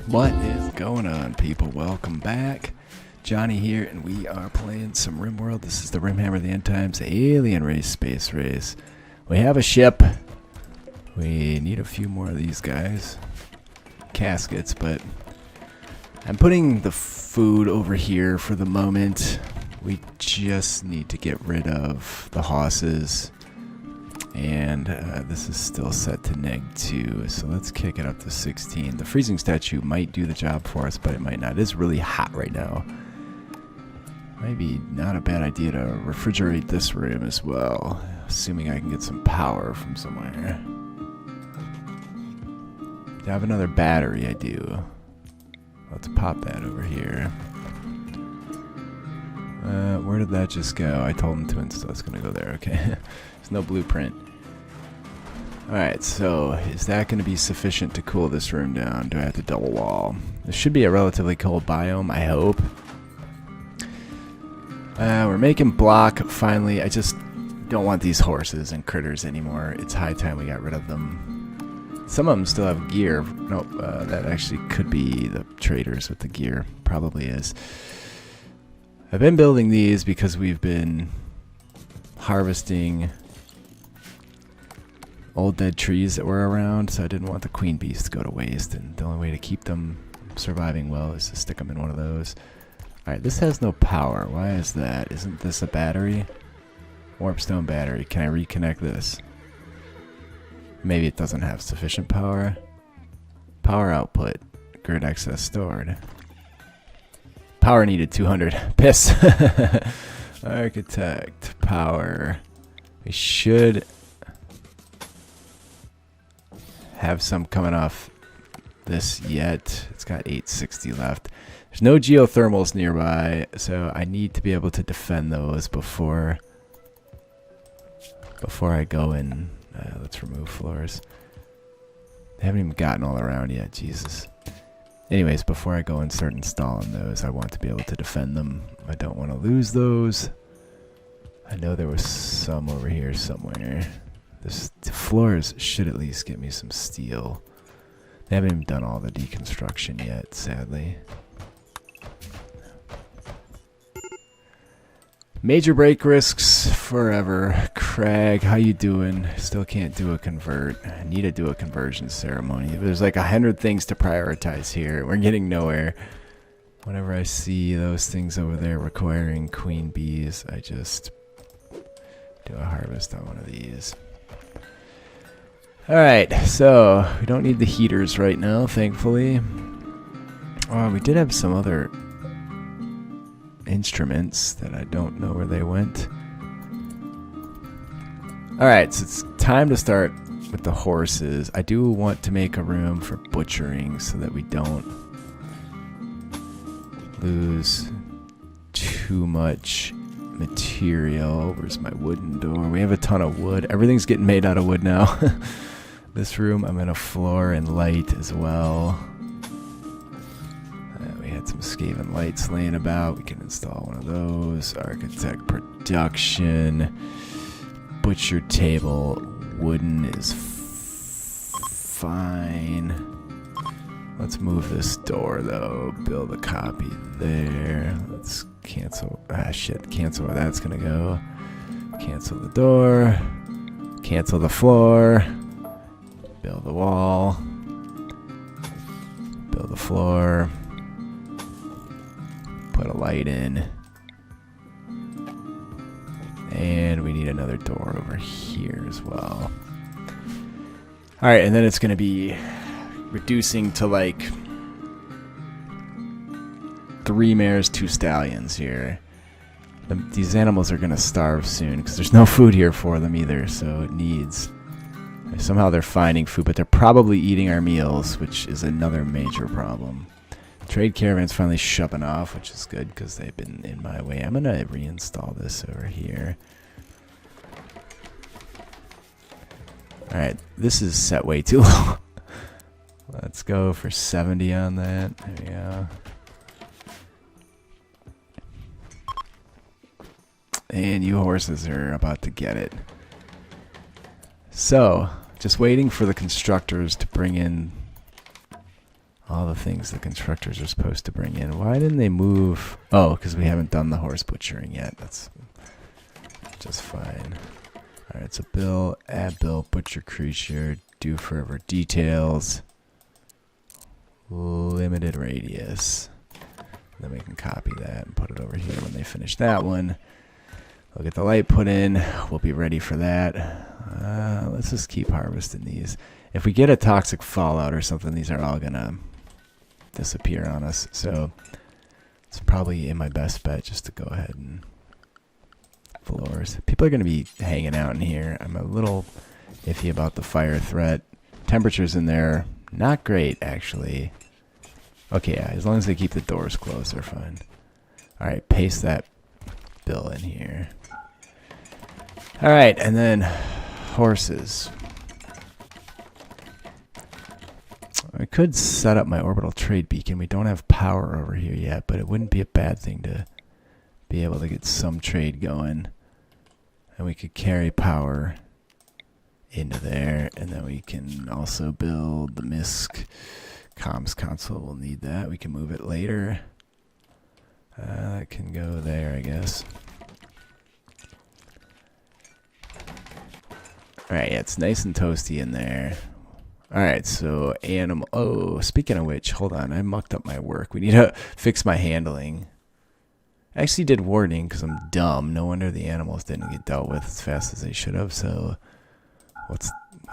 What is going on, people? Welcome back. Johnny here, and we are playing some RimWorld. This is the Rimhammer, the End Times, Alien Race, Space Race. We have a ship. We need a few more of these guys. Caskets, but I'm putting the food over here for the moment. We just need to get rid of the hosses. And this is still set to -2, so let's kick it up to 16. The freezing statue might do the job for us, but it might not. It is really hot right now. Maybe not a bad idea to refrigerate this room as well, assuming I can get some power from somewhere. Do I have another battery? I do. Let's pop that over here. Where did that just go? I told him to install. It's going to go there. Okay. There's no blueprint. Alright, so is that going to be sufficient to cool this room down? Do I have to double wall? This should be a relatively cold biome, I hope. We're making block, finally. I just don't want these horses and critters anymore. It's high time we got rid of them. Some of them still have gear. Nope, that actually could be the traders with the gear. Probably is. I've been building these because we've been harvesting old dead trees that were around, so I didn't want the queen bees to go to waste, and the only way to keep them surviving well is to stick them in one of those. Alright, this has no power. Why is that? Isn't this a battery? Warpstone battery. Can I reconnect this? Maybe it doesn't have sufficient power. Power output. Grid excess stored. Power needed 200. Piss. Architect. Power. We should have some coming off this yet. It's got 860 left. There's no geothermals nearby, so I need to be able to defend those before I go in. Let's remove floors. They haven't even gotten all around yet. Jesus. Anyways, before I go and start installing those, I want to be able to defend them. I don't want to lose those. I know there was some over here somewhere. The floors should at least get me some steel. They haven't even done all the deconstruction yet, sadly. Major break risks forever. Craig, how you doing? Still can't do a convert. I need to do a conversion ceremony. There's like 100 things to prioritize here. We're getting nowhere. Whenever I see those things over there requiring queen bees, I just do a harvest on one of these. Alright, so we don't need the heaters right now, thankfully. Oh, we did have some other instruments that I don't know where they went. Alright, so it's time to start with the horses. I do want to make a room for butchering so that we don't lose too much material. Where's my wooden door? We have a ton of wood. Everything's getting made out of wood now. This room, I'm going to floor and light as well. We had some Skaven lights laying about. We can install one of those. Architect production. Butcher table. Wooden is fine. Let's move this door, though. Build a copy there. Let's cancel. Ah, shit. Cancel where that's going to go. Cancel the door. Cancel the floor. Build the wall. Build the floor. Put a light in. And we need another door over here as well. Alright, and then it's going to be reducing to like 3 mares, 2 stallions here. These animals are going to starve soon because there's no food here for them either, so it needs... Somehow they're finding food, but they're probably eating our meals, which is another major problem. Trade caravan's finally shoving off, which is good because they've been in my way. I'm going to reinstall this over here. Alright, this is set way too low. Let's go for 70 on that. There we go. And you horses are about to get it. So, just waiting for the constructors to bring in all the things the constructors are supposed to bring in. Why didn't they move? Oh, because we haven't done the horse butchering yet. That's just fine. Alright, so bill, add bill, butcher creature, do forever details, limited radius. Then we can copy that and put it over here when they finish that one. We'll get the light put in. We'll be ready for that. Let's just keep harvesting these. If we get a toxic fallout or something, these are all going to disappear on us. So it's probably in my best bet just to go ahead and floors. People are going to be hanging out in here. I'm a little iffy about the fire threat. Temperatures in there, not great, actually. Okay, yeah, as long as they keep the doors closed, they're fine. Alright, paste that bill in here. Alright, and then horses. I could set up my orbital trade beacon. We don't have power over here yet, but it wouldn't be a bad thing to be able to get some trade going. And we could carry power into there, and then we can also build the MISC comms console. We'll need that. We can move it later. That can go there, I guess. Alright, yeah, it's nice and toasty in there. Alright, so animal. Oh, speaking of which, hold on. I mucked up my work. We need to fix my handling. I actually did warning because I'm dumb. No wonder the animals didn't get dealt with as fast as they should have. So, what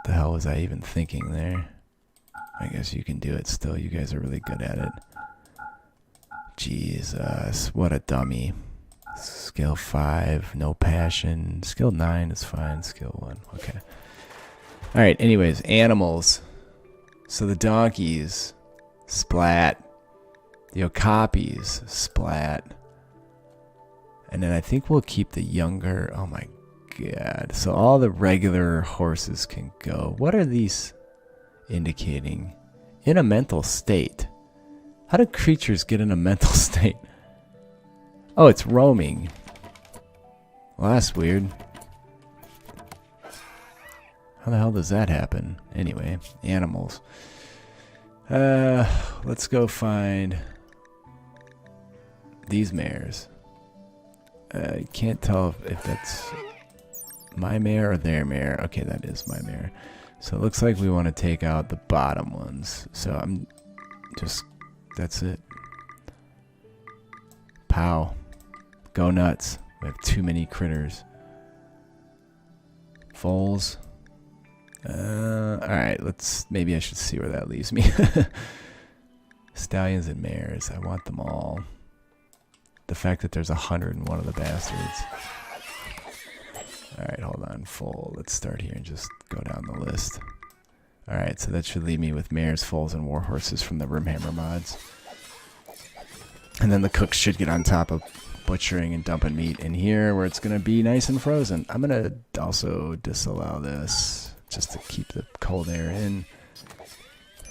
the hell was I even thinking there? I guess you can do it still. You guys are really good at it. Jesus, what a dummy. Skill 5, no passion. Skill 9 is fine. Skill 1, okay. Alright, anyways, animals. So the donkeys, splat. The okapis, splat. And then I think we'll keep the younger. Oh my god. So all the regular horses can go. What are these indicating? In a mental state. How do creatures get in a mental state? Oh, it's roaming. Well, that's weird. How the hell does that happen? Anyway, animals. Let's go find these mares. I can't tell if that's my mare or their mare. Okay, that is my mare. So it looks like we want to take out the bottom ones. So I'm just, that's it. Pow. Go nuts. We have too many critters. Foals. Alright, maybe I should see where that leaves me. Stallions and mares. I want them all. The fact that there's 101 of the bastards. Alright, hold on. Full. Let's start here and just go down the list. Alright, so that should leave me with mares, foals, and war horses from the Rimhammer mods. And then the cooks should get on top of butchering and dumping meat in here where it's going to be nice and frozen. I'm going to also disallow this just to keep the cold air in.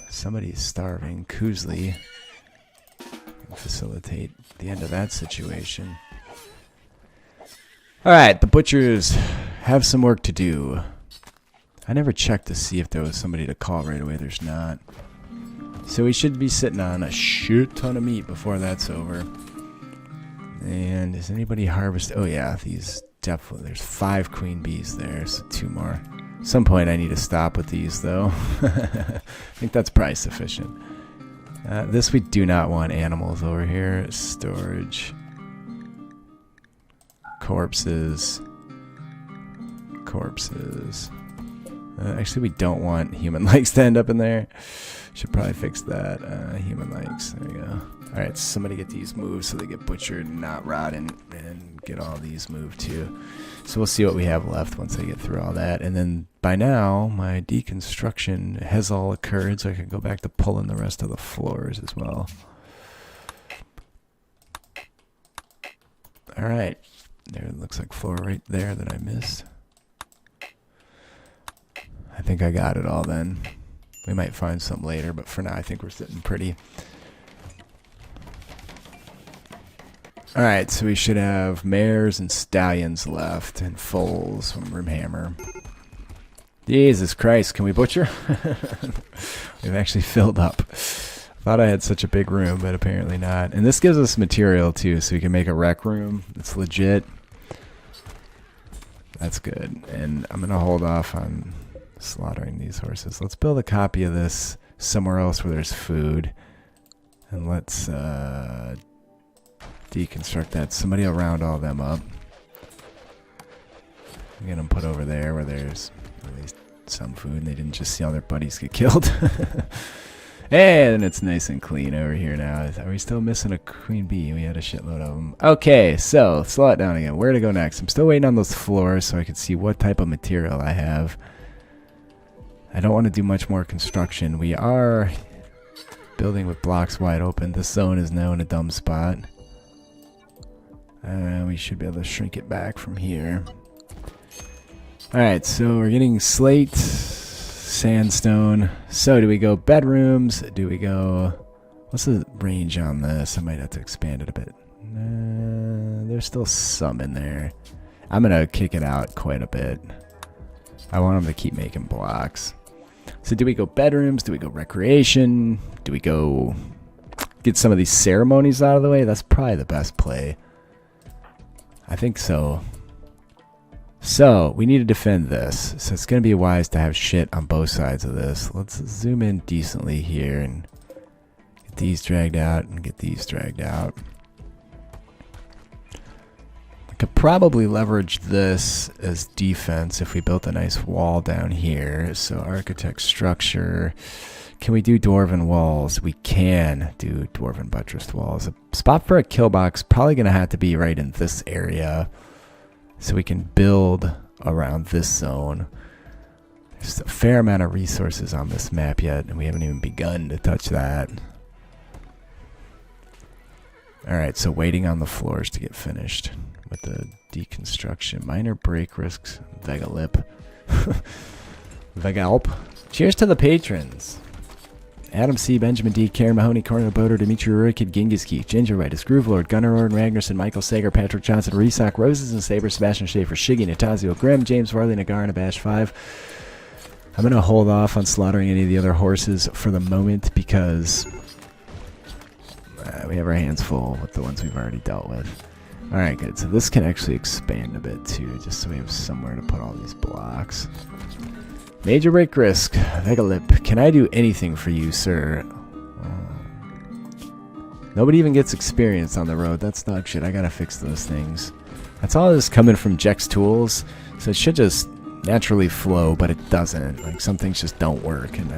Somebody's starving. Kuzli can facilitate the end of that situation. Alright, the butchers have some work to do. I never checked to see if there was somebody to call right away. There's not. So we should be sitting on a shit ton of meat before that's over. And is anybody harvest? Oh yeah, these definitely. There's 5 queen bees there, so 2 more. At some point I need to stop with these though. I think that's probably sufficient. This we do not want animals over here. Storage. Corpses. Corpses. Actually, we don't want human legs to end up in there. Should probably fix that. Human legs. There we go. Alright, somebody get these moved so they get butchered and not rot, and get all these moved too. So we'll see what we have left once I get through all that. And then by now, my deconstruction has all occurred, so I can go back to pulling the rest of the floors as well. Alright. There looks like floor right there that I missed. I think I got it all then. We might find some later, but for now I think we're sitting pretty. Alright, so we should have mares and stallions left, and foals from Rimhammer. Jesus Christ, can we butcher? We've actually filled up. Thought I had such a big room, but apparently not. And this gives us material too, so we can make a rec room. It's legit. That's good. And I'm going to hold off on slaughtering these horses. Let's build a copy of this somewhere else where there's food. And let's deconstruct that. Somebody will round all them up. Get them put over there where there's at least some food and they didn't just see all their buddies get killed. And it's nice and clean over here now. Are we still missing a queen bee? We had a shitload of them. Okay, so slow it down again. Where to go next? I'm still waiting on those floors so I can see what type of material I have. I don't want to do much more construction. We are building with blocks wide open. This zone is now in a dumb spot. We should be able to shrink it back from here. Alright, so we're getting slate, sandstone. So do we go bedrooms? Do we go... What's the range on this? I might have to expand it a bit. There's still some in there. I'm going to kick it out quite a bit. I want them to keep making blocks. So do we go bedrooms? Do we go recreation? Do we go get some of these ceremonies out of the way? That's probably the best play. I think so. So we need to defend this. So it's going to be wise to have shit on both sides of this. Let's zoom in decently here and get these dragged out and get these dragged out. I could probably leverage this as defense if we built a nice wall down here. So architect structure. Can we do dwarven walls? We can do dwarven buttressed walls. A spot for a kill box probably going to have to be right in this area. So we can build around this zone. There's a fair amount of resources on this map yet, and we haven't even begun to touch that. Alright, so waiting on the floors to get finished with the deconstruction. Minor break risks. Vegalip. Vegalp. Cheers to the patrons. Adam C., Benjamin D., Karen Mahoney, Corner Boder, Dimitri Rurik, Genghis Geek, Gingervitis, Groovelord, Gunnar Ord, Ragnarsson, Michael Sager, Patrick Johnson, Resock, Roses and Saber, Sebastian Schaefer, Shiggy, Natazio, Grimm, James Varley, Nagar, and Abash 5. I'm going to hold off on slaughtering any of the other horses for the moment because we have our hands full with the ones we've already dealt with. Alright, good. So this can actually expand a bit too, just so we have somewhere to put all these blocks. Major break risk. Vegalip. Can I do anything for you, sir? Nobody even gets experience on the road. That's dog shit. I gotta fix those things. That's all this coming from Jex Tools. So it should just naturally flow, but it doesn't. Like, some things just don't work, and I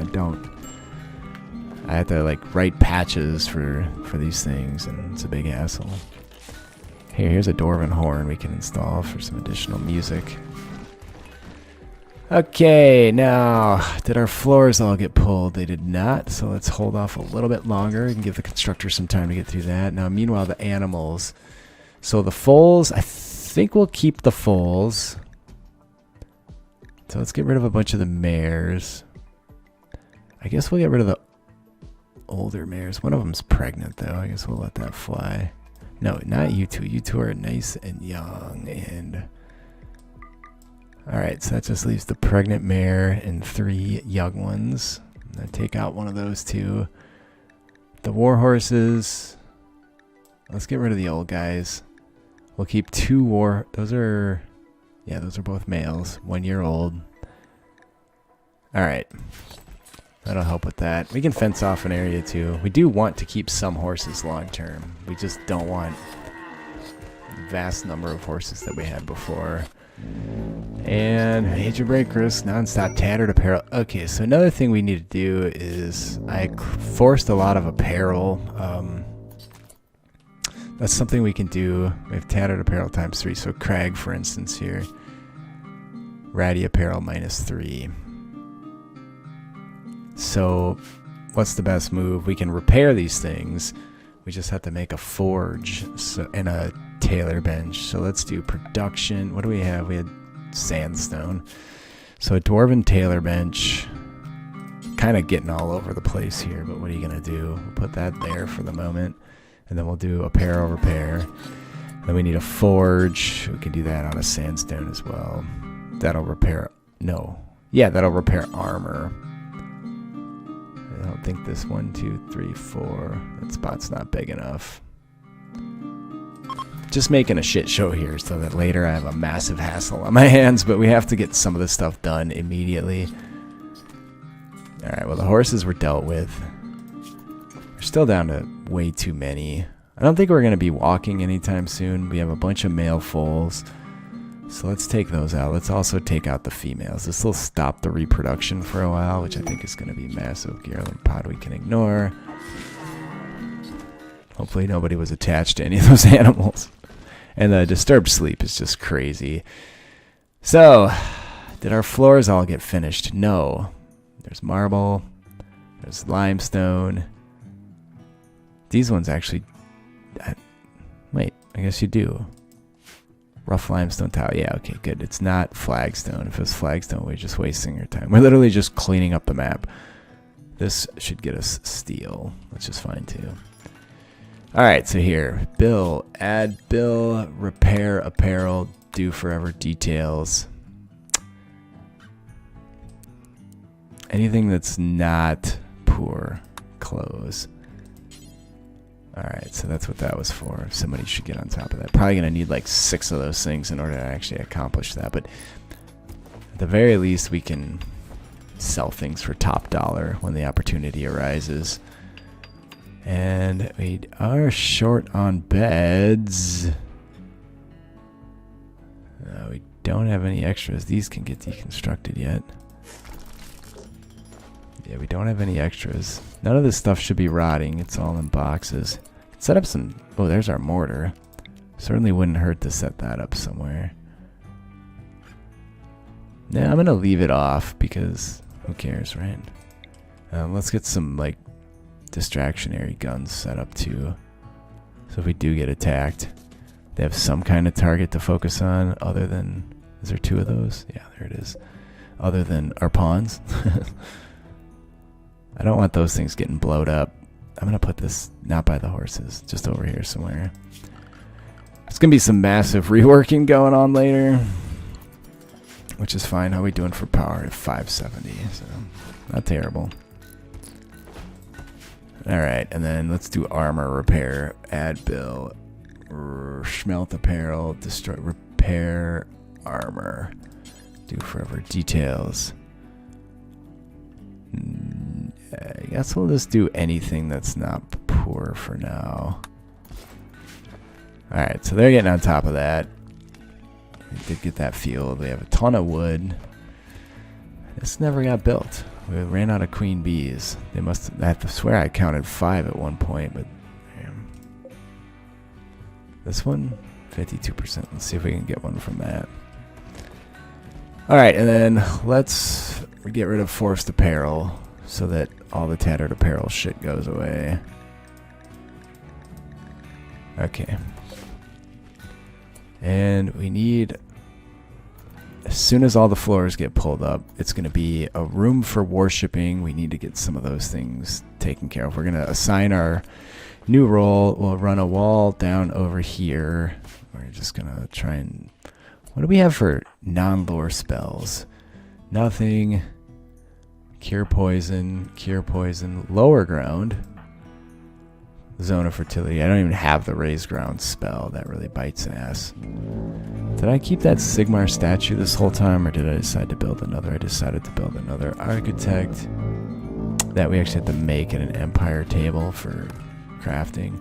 have to, like, write patches for these things, and it's a big hassle. Here's a dwarven horn we can install for some additional music. Okay, now, did our floors all get pulled? They did not, so let's hold off a little bit longer and give the constructor some time to get through that. Now, meanwhile, the animals. So the foals, I think we'll keep the foals. So let's get rid of a bunch of the mares. I guess we'll get rid of the older mares. One of them's pregnant, though. I guess we'll let that fly. No, not you two. You two are nice and young and... Alright, so that just leaves the pregnant mare and 3 young ones. I'm gonna take out one of those two. The war horses. Let's get rid of the old guys. We'll keep 2 war... Those are both males. 1 year old. Alright. That'll help with that. We can fence off an area too. We do want to keep some horses long term. We just don't want the vast number of horses that we had before. And major break risk, non-stop tattered apparel. Okay, so another thing we need to do is I forced a lot of apparel. That's something we can do. We have tattered apparel times 3. So Crag, for instance, here. Ratty apparel -3. So what's the best move? We can repair these things. We just have to make a forge and a tailor bench. So let's do production. What do we have? We had sandstone. So a dwarven tailor bench. Kind of getting all over the place here, but what are you going to do? We'll put that there for the moment. And then we'll do apparel repair. Then we need a forge. We can do that on a sandstone as well. That'll repair... No. Yeah, that'll repair armor. That'll don't think this 1, 2, 3, 4, that spot's not big enough. Just making a shit show here so that later I have a massive hassle on my hands, but we have to get some of this stuff done immediately. Alright, well the horses were dealt with. We're still down to way too many. I don't think we're going to be walking anytime soon. We have a bunch of male foals. So let's take those out. Let's also take out the females. This will stop the reproduction for a while, which I think is going to be massive. Gearland pod we can ignore. Hopefully nobody was attached to any of those animals. And the disturbed sleep is just crazy. So, did our floors all get finished? No. There's marble. There's limestone. These ones actually... wait, I guess you do. Rough limestone tile. Yeah, okay, good. It's not flagstone. If it was flagstone, we're just wasting our time. We're literally just cleaning up the map. This should get us steel, which is fine too. Alright, so here. Bill. Add bill. Repair apparel. Do forever details. Anything that's not poor clothes. Alright, so that's what that was for. Somebody should get on top of that. Probably going to need like 6 of those things in order to actually accomplish that. But at the very least, we can sell things for top dollar when the opportunity arises. And we are short on beds. We don't have any extras. These can get deconstructed yet. Yeah, we don't have any extras. None of this stuff should be rotting. It's all in boxes. Set up some... oh, there's our mortar. Certainly wouldn't hurt to set that up somewhere. Yeah, I'm going to leave it off because who cares, right? Let's get some, like, distractionary guns set up too. So if we do get attacked, they have some kind of target to focus on other than... is there 2 of those? Yeah, there it is. Other than our pawns. I don't want those things getting blowed up. I'm going to put this not by the horses, just over here somewhere. There's going to be some massive reworking going on later, which is fine. How are we doing for power? At 570, so not terrible. Alright, and then let's do armor repair. Add bill. Smelt apparel. Destroy. Repair armor. Do forever details. I guess we'll just do anything that's not poor for now. Alright, so they're getting on top of that. We did get that field. We have a ton of wood. This never got built. We ran out of queen bees. They must have, I swear I counted 5 at one point, but damn. This one, 52%. Let's see if we can get one from that. Alright, and then let's get rid of forced apparel so that all the tattered apparel shit goes away. Okay. And we need, as soon as all the floors get pulled up, it's going to be a room for worshipping. We need to get some of those things taken care of. We're going to assign our new role. We'll run a wall down over here. We're just going to try and... what do we have for non-lore spells? Nothing. Cure poison. Cure poison. Lower ground. Zone of fertility. I don't even have the raised ground spell. That really bites ass. Did I keep that Sigmar statue this whole time, or did I decide to build another? I decided to build another architect. That we actually had to make at an empire table for crafting.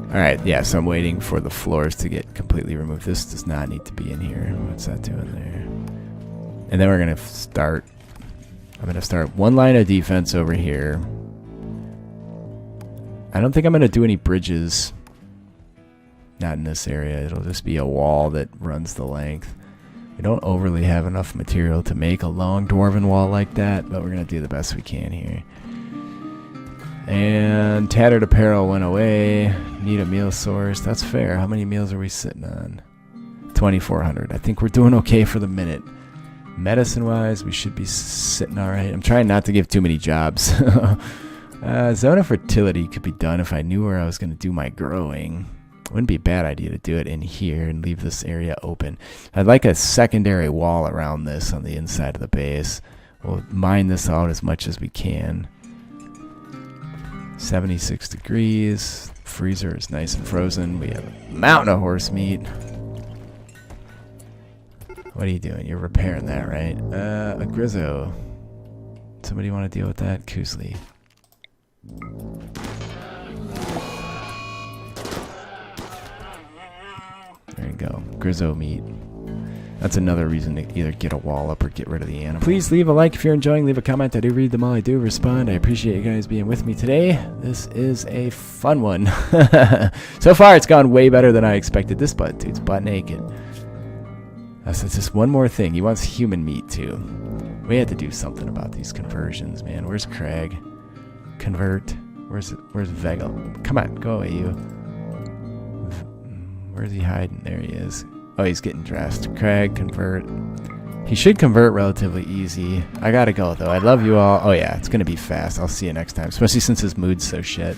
Alright, yeah, so I'm waiting for the floors to get completely removed. This does not need to be in here. What's that doing there? And then we're going to start... I'm going to start one line of defense over here. I don't think I'm going to do any bridges. Not in this area. It'll just be a wall that runs the length. We don't overly have enough material to make a long dwarven wall like that, but we're going to do the best we can here. And tattered apparel went away. Need a meal source. That's fair. How many meals are we sitting on? 2,400. I think we're doing okay for the minute. Medicine-wise, we should be sitting all right. I'm trying not to give too many jobs. Zone of fertility could be done if I knew where I was going to do my growing. Wouldn't be a bad idea to do it in here and leave this area open. I'd like a secondary wall around this on the inside of the base. We'll mine this out as much as we can. 76 degrees. Freezer is nice and frozen. We have a mountain of horse meat. What are you doing? You're repairing that, right? A Grizzo. Somebody want to deal with that? Koosley. There you go. Grizzo meat. That's another reason to either get a wall up or get rid of the animal. Please leave a like if you're enjoying. Leave a comment. I do read them all. I do respond. I appreciate you guys being with me today. This is a fun one. So far, it's gone way better than I expected. This dude's butt naked. That's just one more thing. He wants human meat, too. We had to do something about these conversions, man. Where's Craig? Convert. Where's Vega? Come on, go away, you. Where's he hiding? There he is. Oh, he's getting dressed. Craig, convert. He should convert relatively easy. I gotta go, though. I love you all. Oh, yeah, it's gonna be fast. I'll see you next time, especially since his mood's so shit.